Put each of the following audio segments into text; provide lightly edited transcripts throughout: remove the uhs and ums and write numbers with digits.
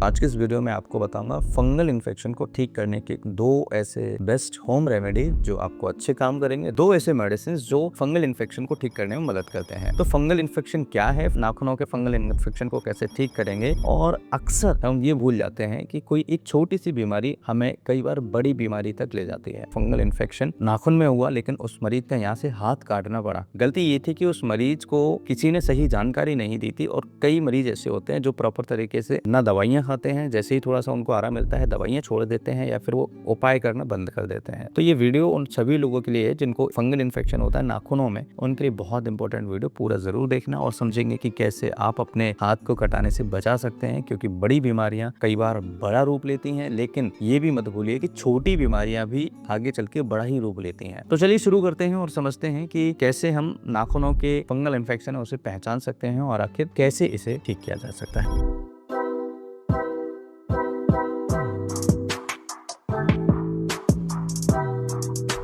आज के इस वीडियो में आपको बताऊंगा फंगल इन्फेक्शन को ठीक करने के दो ऐसे बेस्ट होम रेमेडी जो आपको अच्छे काम करेंगे, दो ऐसे मेडिसिन जो फंगल इन्फेक्शन को ठीक करने में मदद करते हैं। तो फंगल इन्फेक्शन क्या है, नाखूनों के फंगल इन्फेक्शन को कैसे ठीक करेंगे, और अक्सर हम ये भूल जाते हैं कि कोई एक छोटी सी बीमारी हमें कई बार बड़ी बीमारी तक ले जाती है। फंगल इन्फेक्शन नाखून में हुआ, लेकिन उस मरीज का यहाँ से हाथ काटना पड़ा। गलती ये थी कि उस मरीज को किसी ने सही जानकारी नहीं दी थी, और कई मरीज ऐसे होते हैं जो प्रॉपर तरीके से ना दवाइयां खाते हैं, जैसे ही थोड़ा सा उनको आराम मिलता है दवाइयां छोड़ देते हैं या फिर वो उपाय करना बंद कर देते हैं। तो ये वीडियो उन सभी लोगों के लिए है जिनको फंगल इन्फेक्शन होता है नाखूनों में, उनके लिए बहुत इंपॉर्टेंट वीडियो पूरा जरूर देखना और समझेंगे कि कैसे आप अपने हाथ को कटाने से बचा सकते हैं, क्योंकि बड़ी बीमारियां कई बार बड़ा रूप लेती हैं, लेकिन ये भी मत भूलिए कि छोटी बीमारियां भी आगे चल के बड़ा ही रूप लेती हैं। तो चलिए शुरू करते हैं और समझते हैं कि कैसे हम नाखूनों के फंगल इन्फेक्शन है उसे पहचान सकते हैं और आखिर कैसे इसे ठीक किया जा सकता है।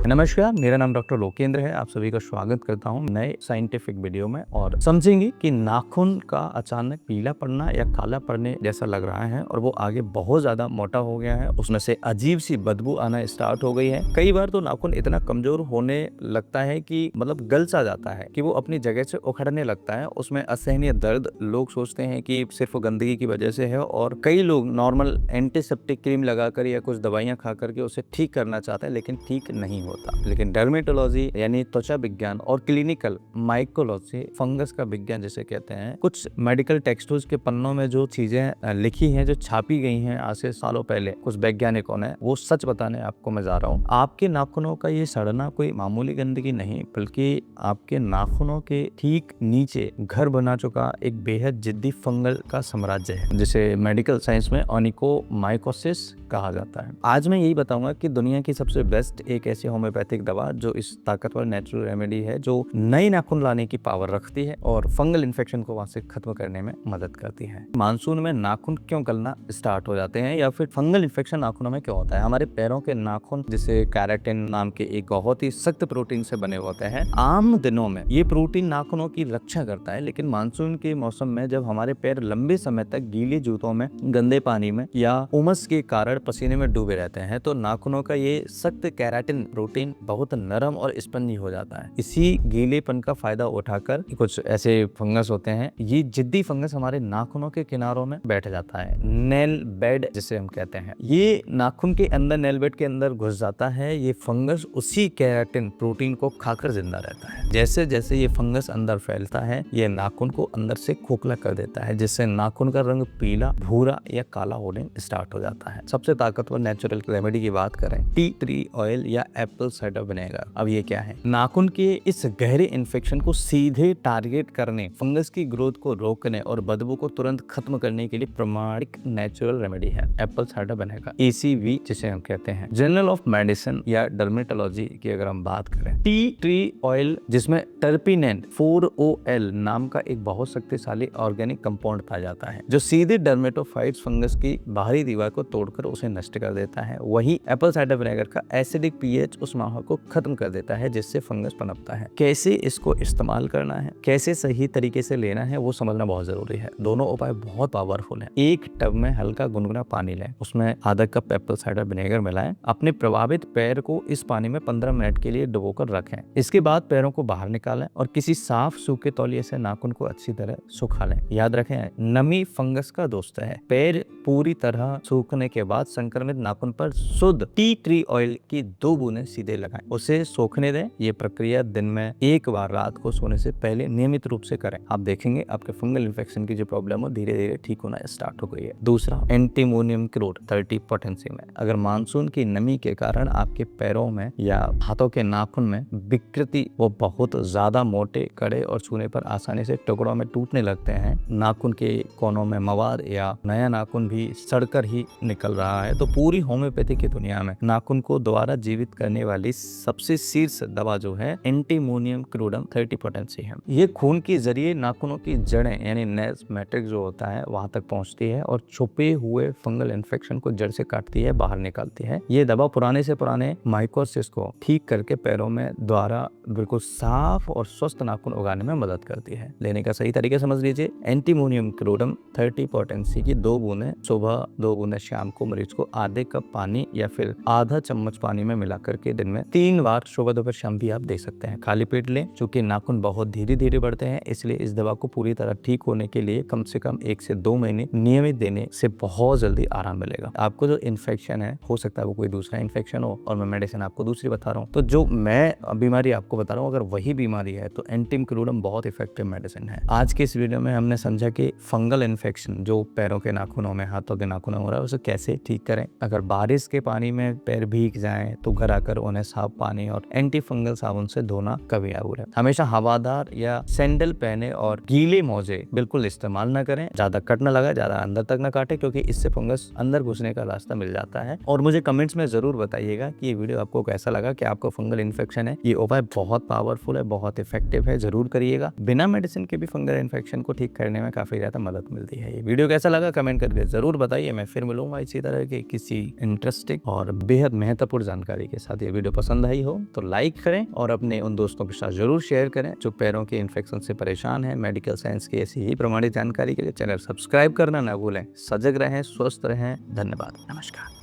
नमस्कार, मेरा नाम डॉक्टर लोकेंद्र है। आप सभी का स्वागत करता हूं नए साइंटिफिक वीडियो में, और समझेंगे कि नाखून का अचानक पीला पड़ना या काला पड़ने जैसा लग रहा है और वो आगे बहुत ज्यादा मोटा हो गया है, उसमें से अजीब सी बदबू आना स्टार्ट हो गई है। कई बार तो नाखून इतना कमजोर होने लगता है कि मतलब गल सा जाता है कि वो अपनी जगह से उखड़ने लगता है। उसमें असहनीय दर्द, लोग सोचते हैं कि सिर्फ गंदगी की वजह से है, और कई लोग नॉर्मल एंटीसेप्टिक क्रीम लगाकर या कुछ दवाइयां खा करके उसे ठीक करना चाहते हैं, लेकिन ठीक नहीं होता। लेकिन डर्मेटोलॉजी यानी त्वचा विज्ञान और क्लिनिकल माइकोलॉजी, फंगस का विज्ञान जिसे कहते हैं, कुछ मेडिकल टेक्स्टबुक्स के पन्नों में जो चीजें लिखी हैं, जो छापी गई हैं आज से सालों पहले कुछ वैज्ञानिकों ने, वो सच बताने आपको मैं जा रहा हूँ। आपके नाखूनों का ये सड़ना कोई मामूली गंदगी नहीं, बल्कि आपके नाखूनों के ठीक नीचे घर बना चुका एक बेहद जिद्दी फंगल का साम्राज्य है, जिसे मेडिकल साइंस में ओनिकोमाइकोसिस कहा जाता है। आज मैं यही बताऊंगा कि दुनिया की सबसे बेस्ट एक ऐसी होम्योपैथिक दवा जो इस ताकतवर नेचुरल रेमेडी है, जो नए नाखून लाने की पावर रखती है और फंगल इन्फेक्शन को वहां से खत्म करने में मदद करती है। मानसून में नाखून क्यों गलना स्टार्ट हो जाते हैं, या फिर फंगल इन्फेक्शन नाखूनों में क्यों होता है? हमारे पैरों के नाखून, जिसे केराटिन नाम के एक बहुत ही सख्त प्रोटीन से बने होते हैं। आम दिनों में ये प्रोटीन नाखूनों की रक्षा करता है, लेकिन मानसून के मौसम में जब हमारे पैर लंबे समय तक गीले जूतों में, गंदे पानी में या उमस के कारण पसीने में डूबे रहते हैं, तो नाखूनों का ये सख्त केराटिन प्रोटीन बहुत नरम और स्पंजी हो जाता है। इसी गीलेपन का फायदा उठाकर कुछ ऐसे फंगस होते हैं, ये जिद्दी फंगस हमारे नाखूनों के किनारों में बैठ जाता है, नेल बेड जिसे हम कहते हैं। ये नाखून के अंदर, नेल बेड के अंदर घुस जाता है। ये फंगस उसी केराटिन प्रोटीन को खाकर जिंदा रहता है। जैसे जैसे ये फंगस अंदर फैलता है, ये नाखून को अंदर से खोखला कर देता है, जिससे नाखून का रंग पीला, भूरा या काला होने स्टार्ट हो जाता है। सबसे ताकतवर नेचुरल रेमेडी की बात करें, टी ट्री ऑयल या एप्पल साइडर विनेगर। अब ये क्या है? नाखून के इस गहरे इन्फेक्शन को सीधे टारगेट करने, फंगस की ग्रोथ को रोकने और बदबू को तुरंत खत्म करने के लिए प्रमाणिक नेचुरल रेमेडी है एप्पल साइडर विनेगर, ACV जिसे हम कहते हैं। जर्नल ऑफ मेडिसिन या डर्मेटोलॉजी की अगर हम बात करें, टी ट्री ऑयल जिसमें टर्पिनेंट 4OL नाम का एक बहुत शक्तिशाली ऑर्गेनिक कंपाउंड पाया जाता है, जो सीधे डर्मेटोफाइट्स फंगस की बाहरी दीवार को तोड़कर उसे नष्ट कर देता है। वही एप्पल साइडर विनेगर का एसिडिक pH उस माहौल को खत्म कर देता है, जिससे फंगस पनपता है। कैसे इसको इस्तेमाल करना है, कैसे सही तरीके से लेना है, वो समझना बहुत जरूरी है। दोनों उपाय बहुत पावरफुल हैं। एक टब में हल्का गुनगुना पानी लें, उसमें आधा कप एप्पल साइडर विनेगर मिलाएं। अपने प्रभावित पैर को इस पानी में 15 मिनट के लिए डुबोकर रखें। इसके बाद पैरों को बाहर निकालें और किसी साफ सूखे तौलिए से नाखून को अच्छी तरह सुखा लें। याद रखें, नमी फंगस का दोस्त है। पैर पूरी तरह सूखने के बाद संक्रमित नाखून पर शुद्ध टी ट्री ऑयल की 2 बूंदें सीधे लगाएं, उसे सूखने दें। ये प्रक्रिया दिन में एक बार रात को सोने से पहले नियमित रूप से करें। आप देखेंगे आपके फंगल इन्फेक्शन की जो प्रॉब्लम हो धीरे धीरे ठीक होना स्टार्ट हो गई है। दूसरा, एंटीमोनियम क्लोराइड 30 पोटेंसी में। अगर मानसून की नमी के कारण आपके पैरों में या हाथों के नाखून में विकृति, वो बहुत ज्यादा मोटे, कड़े और छूने पर आसानी से टुकड़ों में टूटने लगते हैं, नाखून के कोनों में मवाद या नया नाखून भी सड़कर ही निकल रहा रहा है तो पूरी होम्योपैथी की दुनिया में नाखून को दोबारा जीवित करने वाली सबसे शीर्ष दवा जो है एंटीमोनियम क्रूडम 30 पोटेंसी है। ये खून के जरिए नाखूनों की जड़ें यानी नेल्स मैट्रिक्स जो होता है वहां तक पहुंचती है और छुपे हुए फंगल इन्फेक्शन को जड़ से काटती है, बाहर निकालती है। ये दवा पुराने से पुराने माइकोसिस को ठीक करके पैरों में द्वारा बिल्कुल साफ और स्वस्थ नाखून उगाने में मदद करती है। लेने का सही तरीका समझ लीजिए, एंटीमोनियम क्रूडम 30 पोटेंसी की 2 बूंदें सुबह, 2 बूंदें शाम को मरीज को आधे कप पानी या फिर आधा चम्मच पानी में मिला करके दिन में 3 बार सुबह, दोपहर, शाम भी आप दे सकते हैं। खाली पेट लें। चूंकि नाखून बहुत धीरे धीरे बढ़ते हैं इसलिए इस दवा को पूरी तरह ठीक होने के लिए कम से कम 1 से 2 महीने नियमित देने से बहुत जल्दी आराम मिलेगा। आपको जो इन्फेक्शन है, हो सकता है वो कोई दूसरा इन्फेक्शन हो और मैं मेडिसिन आपको दूसरी बता रहा हूँ, तो जो मैं बीमारी आपको बता रहा हूँ अगर वही बीमारी है तो एंटीम क्रूडम बहुत इफेक्टिव मेडिसिन है। आज के इस वीडियो में हमने समझा कि फंगल इन्फेक्शन जो पैरों के नाखूनों में, हाथों के नाखूनों में हो रहा है उसे कैसे ठीक करें। अगर बारिश के पानी में पैर भीग जाएं तो घर आकर उन्हें साफ पानी और एंटी फंगल साबुन से धोना कभी अबूर है। हमेशा हवादार या सैंडल पहने और गीले मोजे बिल्कुल इस्तेमाल न करें। ज्यादा कट न लगाए, ज्यादा अंदर तक न काटे क्योंकि इससे फंगस अंदर घुसने का रास्ता मिल जाता है। और मुझे कमेंट्स में जरूर बताइएगा कि ये वीडियो आपको कैसा लगा, कि आपको फंगल इन्फेक्शन है। ये उपाय बहुत पावरफुल है, बहुत इफेक्टिव है, जरूर करिएगा। बिना मेडिसिन के भी फंगल इन्फेक्शन को ठीक करने में काफी ज्यादा मदद मिलती है। ये वीडियो कैसा लगा कमेंट करके जरूर बताइए। मैं फिर मिलूंगा इसी तरह के किसी इंटरेस्टिंग और बेहद महत्वपूर्ण जानकारी के साथ। ये वीडियो पसंद आई हो तो लाइक करें और अपने उन दोस्तों के साथ जरूर शेयर करें जो पैरों के इन्फेक्शन से परेशान है। मेडिकल साइंस की ऐसी ही प्रमाणित जानकारी के लिए चैनल सब्सक्राइब करना ना भूलें। सजग रहें, स्वस्थ रहें। धन्यवाद, नमस्कार।